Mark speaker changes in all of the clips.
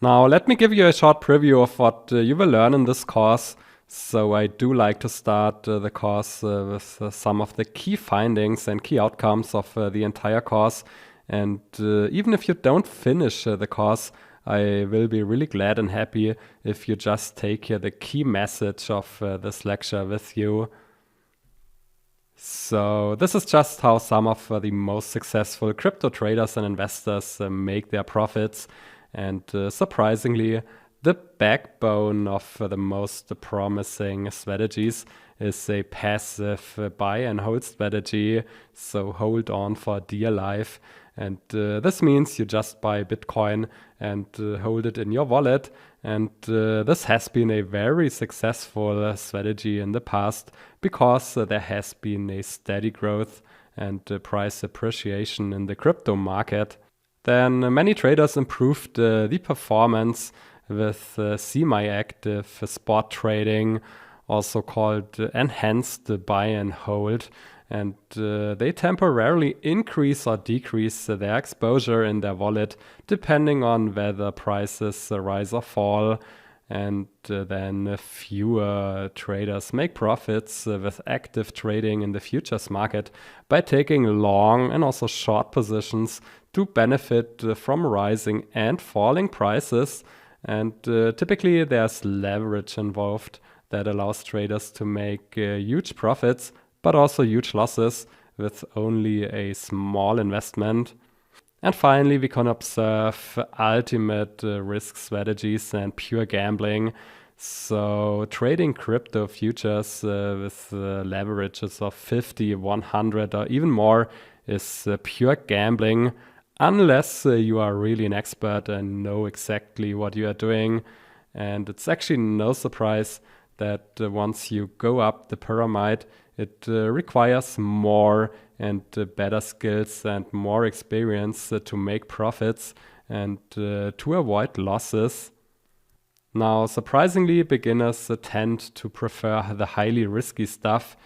Speaker 1: Now, let me give you a short preview of what you will learn in this course. So I do like to start the course with some of the key findings and key outcomes of the entire course. And even if you don't finish the course, I will be really glad and happy if you just take here the key message of this lecture with you. So this is just how some of the most successful crypto traders and investors make their profits. And surprisingly, the backbone of the most promising strategies is a passive buy and hold strategy. So hold on for dear life. And this means you just buy Bitcoin and hold it in your wallet. And this has been a very successful strategy in the past because there has been a steady growth and price appreciation in the crypto market. Then many traders improved the performance with semi-active spot trading, also called enhanced buy and hold. And they temporarily increase or decrease their exposure in their wallet depending on whether prices rise or fall. And then fewer traders make profits with active trading in the futures market by taking long and also short positions to benefit from rising and falling prices. And typically there's leverage involved that allows traders to make huge profits but also huge losses with only a small investment. And finally, we can observe ultimate risk strategies and pure gambling. So trading crypto futures with leverages of 50, 100 or even more is pure gambling unless you are really an expert and know exactly what you are doing. And it's actually no surprise that once you go up the pyramid, it requires more and better skills and more experience to make profits and to avoid losses. Now, surprisingly, beginners tend to prefer the highly risky stuff,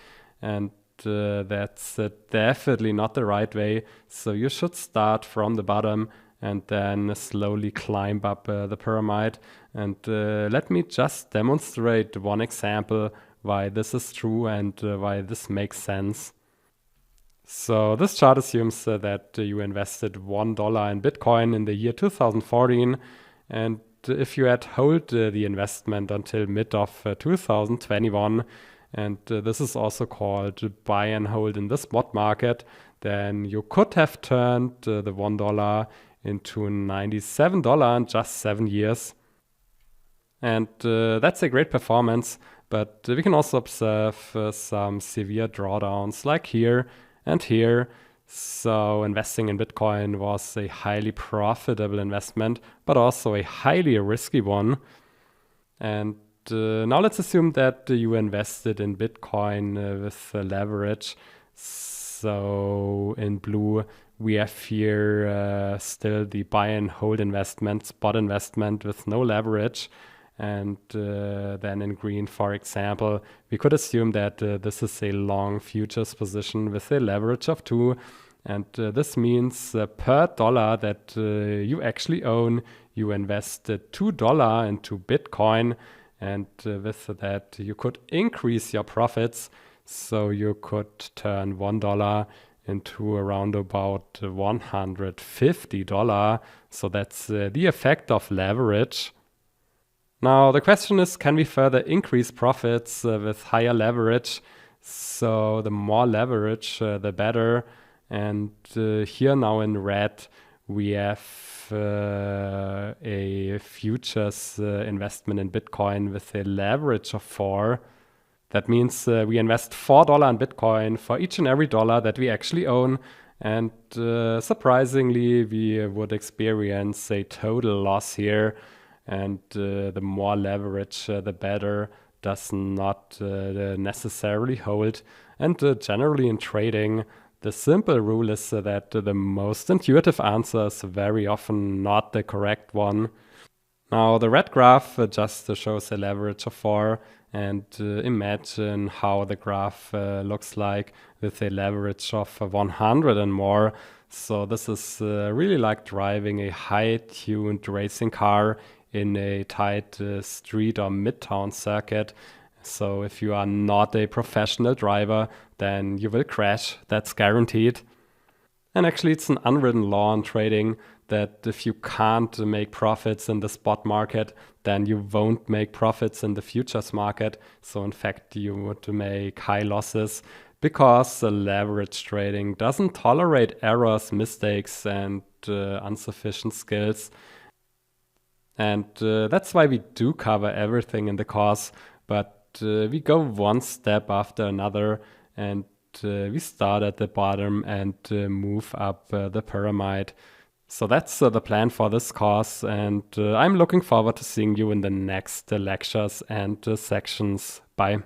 Speaker 1: and that's definitely not the right way. So you should start from the bottom and then slowly climb up the pyramid. And let me just demonstrate one example why this is true and why this makes sense. So this chart assumes that you invested $1 in Bitcoin in the year 2014, and if you had held the investment until mid of 2021, and this is also called buy and hold in the spot market, then you could have turned the $1 into $97 in just 7 years. And that's a great performance, but we can also observe some severe drawdowns like here and here. So investing in Bitcoin was a highly profitable investment, but also a highly risky one. And now let's assume that you invested in Bitcoin with leverage. So in blue, we have here still the buy and hold investment, spot investment with no leverage. And then in green, for example, we could assume that this is a long futures position with a leverage of 2. And this means per dollar that you actually own, you invested $2 into Bitcoin. And with that, you could increase your profits. So you could turn $1 into around about $150. So that's the effect of leverage. Now, the question is, can we further increase profits with higher leverage? So the more leverage, the better. And here now in red, we have a futures investment in Bitcoin with a leverage of 4. That means we invest $4 in Bitcoin for each and every dollar that we actually own. And surprisingly, we would experience a total loss here. And the more leverage, the better, does not necessarily hold. And generally in trading, the simple rule is that the most intuitive answer is very often not the correct one. Now, the red graph just shows a leverage of 4. And imagine how the graph looks like with a leverage of 100 and more. So this is really like driving a high-tuned racing car in a tight street or midtown circuit. So if you are not a professional driver, then you will crash. That's guaranteed. And actually, it's an unwritten law in trading that if you can't make profits in the spot market, then you won't make profits in the futures market. So in fact, you would make high losses because leverage trading doesn't tolerate errors, mistakes, and insufficient skills. And that's why we do cover everything in the course, but we go one step after another, and we start at the bottom and move up the pyramid. So that's the plan for this course, and I'm looking forward to seeing you in the next lectures and sections. Bye.